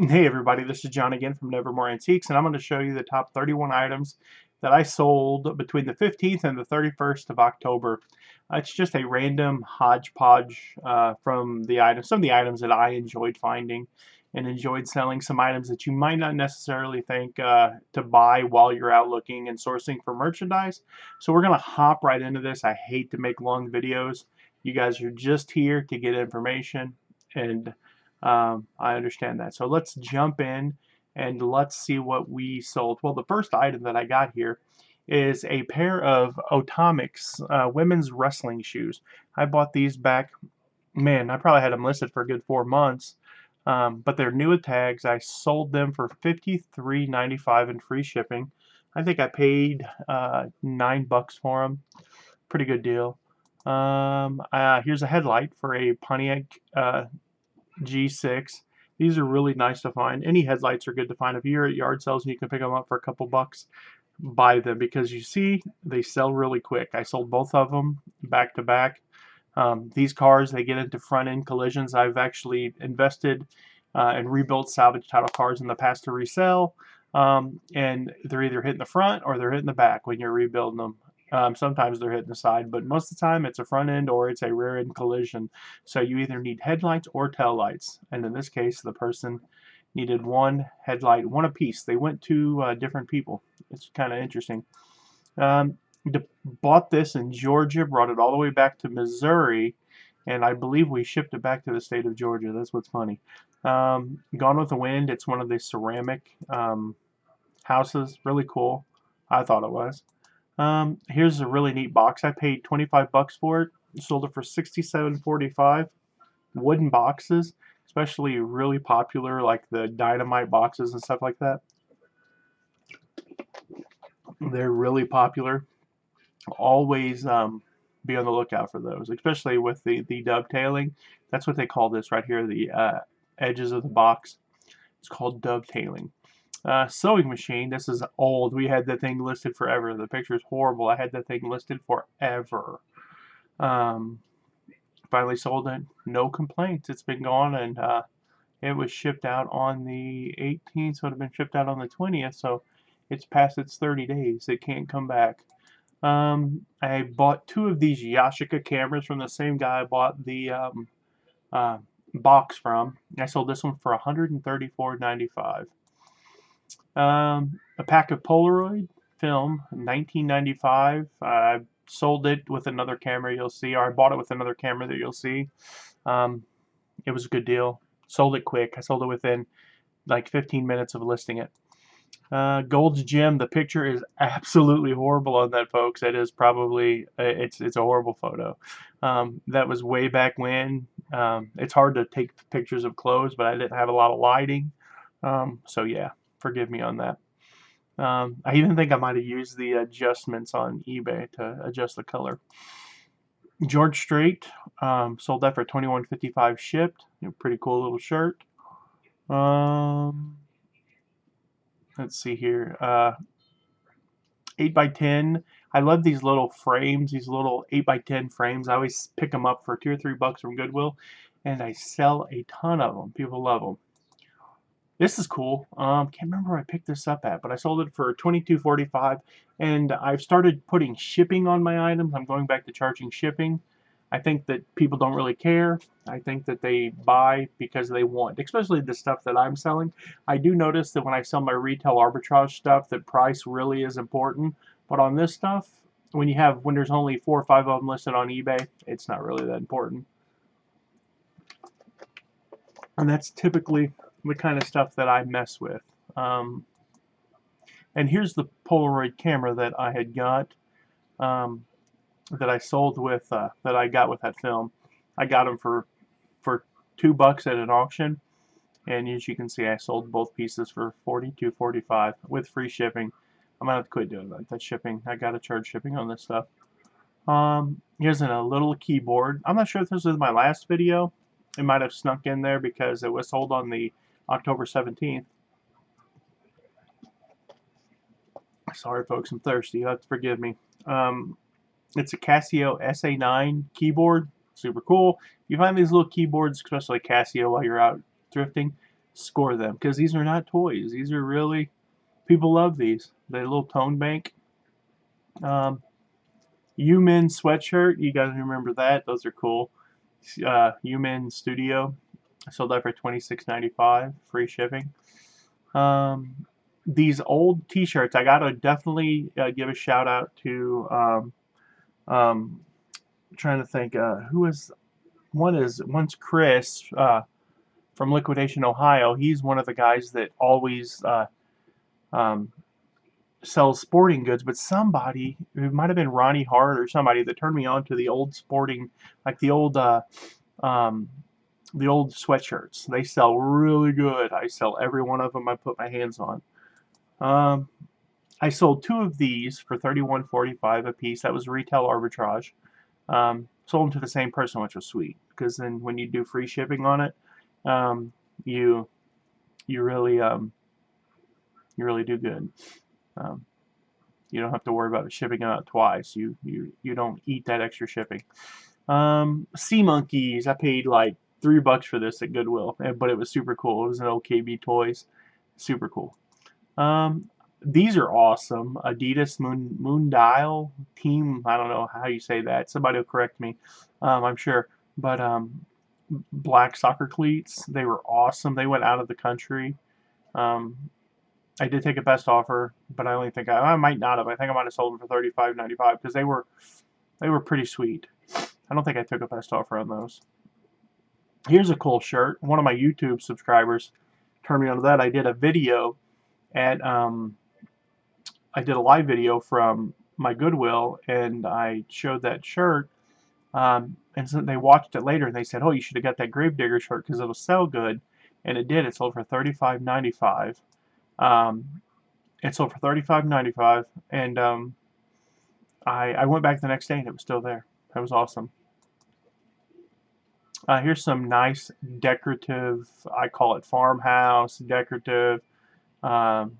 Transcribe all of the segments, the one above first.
Hey everybody, this is John again from Nevermore Antiques, and I'm going to show you the top 31 items that I sold between the 15th and the 31st of October. It's just a random hodgepodge from the items, some of the items that I enjoyed finding and enjoyed selling, some items that you might not necessarily think to buy while you're out looking and sourcing for merchandise. So we're going to hop right into this. I hate to make long videos. You guys are just here to get information, and I understand that. So let's jump in and let's see what we sold. Well, the first item that I got here is a pair of Otomics women's wrestling shoes. I bought these back, man, I probably had them listed for a good 4 months, but they're new with tags. I sold them for $53.95 in free shipping. I think I paid $9 for them. Pretty good deal. Here's a headlight for a Pontiac G6. These are really nice to find. Any headlights are good to find. If you're at yard sales and you can pick them up for a couple bucks, buy them because you see they sell really quick. I sold both of them back to back. These cars, they get into front end collisions. I've actually invested and rebuilt salvage title cars in the past to resell. And they're either hitting the front or they're hitting the back when you're rebuilding them. Sometimes they're hitting the side, but most of the time it's a front end or it's a rear end collision. So you either need headlights or tail lights. And in this case, the person needed one headlight, one apiece. They went to different people. It's kind of interesting. Um, Bought this in Georgia, brought it all the way back to Missouri, and I believe we shipped it back to the state of Georgia. That's what's funny. Gone with the Wind. It's one of the ceramic houses. Really cool. I thought it was. Here's a really neat box. I paid 25 bucks for it. Sold it for 67.45. Wooden boxes, especially really popular, like the dynamite boxes and stuff like that. They're really popular. Always be on the lookout for those, especially with the dovetailing. That's what they call this right here, the edges of the box. It's called dovetailing. Sewing machine. This is old. We had the thing listed forever. The picture is horrible. I had the thing listed forever. Um, Finally sold it. No complaints. It's been gone, and it was shipped out on the 18th, so it would have been shipped out on the 20th. So it's past its 30 days. It can't come back. I bought two of these Yashica cameras from the same guy I bought the uh, box from. I sold this one for $134.95. A pack of Polaroid film, 1995. I sold it with another camera you'll see, or I bought it with another camera that you'll see. Um, it was a good deal. Sold it quick. I sold it within like 15 minutes of listing it. Gold's Gym. The picture is absolutely horrible on that, folks. It is probably it's a horrible photo. That was way back when. It's hard to take pictures of clothes, but I didn't have a lot of lighting. So yeah, forgive me on that. I even think I might have used the adjustments on eBay to adjust the color. George Strait, sold that for $21.55 shipped. Pretty cool little shirt. Um, let's see here. 8 by 10. I love these little frames, these little 8 by 10 frames. I always pick them up for $2 or $3 from Goodwill, and I sell a ton of them. People love them. This is cool. Can't remember where I picked this up at, but I sold it for $22.45, and I've started putting shipping on my items. I'm going back to charging shipping. I think that people don't really care. I think that they buy because they want, especially the stuff that I'm selling. I do notice that when I sell my retail arbitrage stuff, that price really is important. But on this stuff, when there's only 4 or 5 of them listed on eBay, it's not really that important. And that's typically the kind of stuff that I mess with. Um, and here's the Polaroid camera that I had got, um, that I sold with, that I got with that film. I got them for $2 at an auction, and as you can see, I sold both pieces for $42.45 with free shipping. I'm gonna have to quit doing that shipping. I gotta charge shipping on this stuff. Here's a little keyboard. I'm not sure if this was my last video. It might have snuck in there because it was sold on the October 17th. Sorry, folks, I'm thirsty. You have to forgive me. It's a Casio SA9 keyboard. Super cool. You find these little keyboards, especially Casio, while you're out thrifting. score them, because these are not toys. These are really, people love these. The little tone bank. Human sweatshirt. You guys remember that? Those are cool. Human Studio. I sold that for $26.95, free shipping. These old T-shirts, I gotta definitely give a shout out to. Um, trying to think, who is one's Chris from Liquidation, Ohio. He's one of the guys that always um, sells sporting goods, but somebody, it might have been Ronnie Hart or somebody, that turned me on to the old sporting, like um, the old sweatshirts. They sell really good. I sell every one of them I put my hands on. Um, I sold two of these for $31.45 a piece. That was retail arbitrage. Sold them to the same person, which was sweet, because then when you do free shipping on it, um, you you really you really do good. Um, you don't have to worry about shipping it out twice. You don't eat that extra shipping. Sea monkeys. I paid like $3 for this at Goodwill, but it was super cool. It was an old KB Toys, super cool. Um, these are awesome. Adidas Moon Dial Team. I don't know how you say that. Somebody will correct me. I'm sure. But black soccer cleats. They were awesome. They went out of the country. Um, I did take a best offer, but I only think I might not have. I think I might have sold them for $35.95 because they were pretty sweet. I don't think I took a best offer on those. Here's a cool shirt. One of my YouTube subscribers turned me on to that. I did a video at I did a live video from my Goodwill, and I showed that shirt. And so they watched it later, and they said, "Oh, you should have got that Gravedigger shirt because it'll sell good." And it did. It sold for $35.95. It sold for $35.95, and I went back the next day, and it was still there. That was awesome. Here's some nice decorative. I call it farmhouse decorative. Um,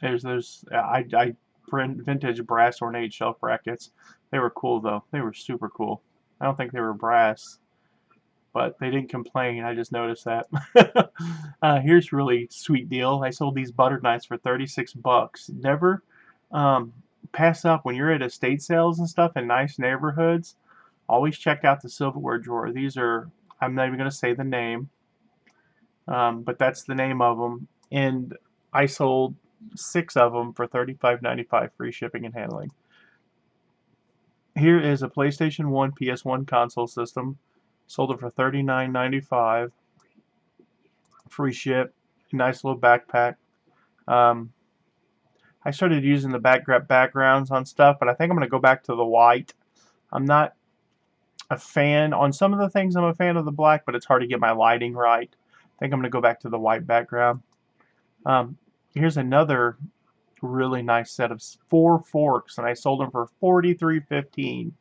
I print vintage brass ornate shelf brackets. They were cool though. They were super cool. I don't think they were brass, but they didn't complain. I just noticed that. Here's a really sweet deal. I sold these butter knives for $36. Never um, pass up when you're at estate sales and stuff in nice neighborhoods. Always check out the silverware drawer. These are, I'm not even going to say the name, but that's the name of them. And I sold 6 of them for $35.95, free shipping and handling. Here is a PlayStation 1 PS1 console system. Sold it for $39.95, free ship. Nice little backpack. Um, I started using the backgrounds on stuff, but I think I'm going to go back to the white. I'm not a fan on some of the things. I'm a fan of the black, but it's hard to get my lighting right. I think I'm going to go back to the white background. Here's another really nice set of 4 forks, and I sold them for $43.15.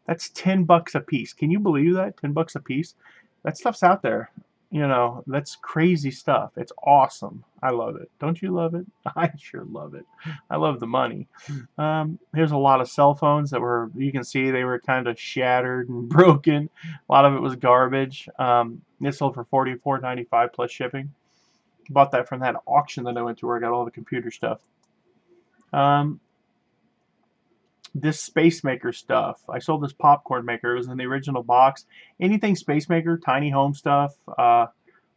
That's $10 a piece. Can you believe that? $10 a piece. That stuff's out there. You know, that's crazy stuff. It's awesome. I love it. Don't you love it? I sure love it. I love the money. Here's a lot of cell phones that were, you can see they were kind of shattered and broken. A lot of it was garbage. It sold for $44.95 plus shipping. Bought that from that auction that I went to where I got all the computer stuff. This Space Maker stuff. I sold this popcorn maker. It was in the original box. Anything Space Maker, tiny home stuff,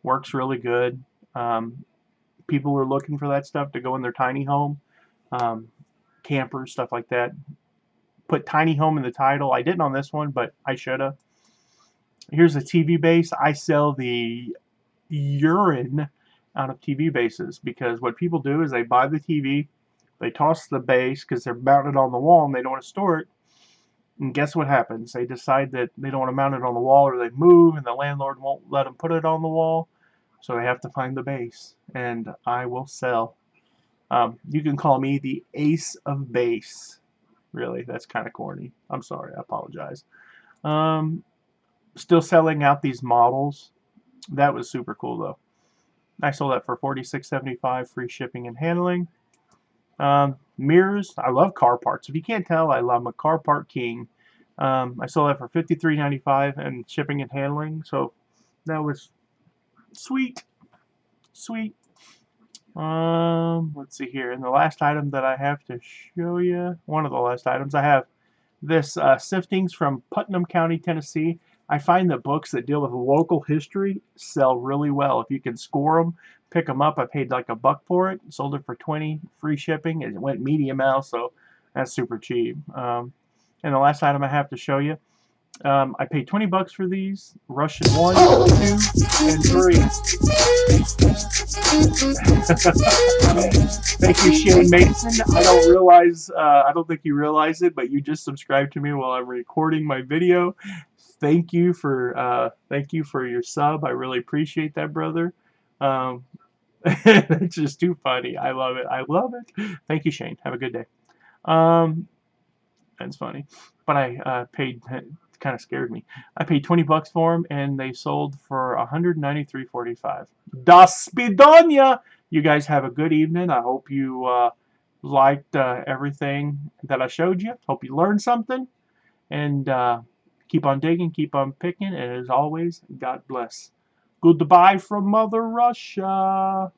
works really good. People were looking for that stuff to go in their tiny home. Campers, stuff like that. Put tiny home in the title. I didn't on this one, but I should have. Here's a TV base. I sell the urine out of TV bases because what people do is they buy the TV, they toss the base because they're mounted on the wall and they don't want to store it. And guess what happens? They decide that they don't want to mount it on the wall, or they move and the landlord won't let them put it on the wall. So they have to find the base. And I will sell. You can call me the ace of base. Really, that's kind of corny. I'm sorry. I apologize. Still selling out these models. That was super cool though. I sold that for $46.75, free shipping and handling. Mirrors. I love car parts. If you can't tell, I'm a car part king. I sold that for $53.95 and shipping and handling. So that was sweet. Sweet. Let's see here. And the last item that I have to show you, one of the last items, I have this siftings from Putnam County, Tennessee. I find that books that deal with local history sell really well. If you can score them, pick them up. I paid like $1 for it. Sold it for 20, free shipping. It went medium out, so that's super cheap. And the last item I have to show you, I paid $20 for these. Russian 1, 2, and 3. Thank you, Shane Mason. I don't think you realize it, but you just subscribed to me while I'm recording my video. Thank you for your sub. I really appreciate that, brother. It's just too funny. I love it. I love it. Thank you, Shane. Have a good day. That's funny. But I paid, kind of scared me. I paid $20 for them, and they sold for $193.45. Das Spidonia! You guys have a good evening. I hope you liked everything that I showed you. Hope you learned something. And keep on digging, keep on picking, and as always, God bless. Goodbye from Mother Russia.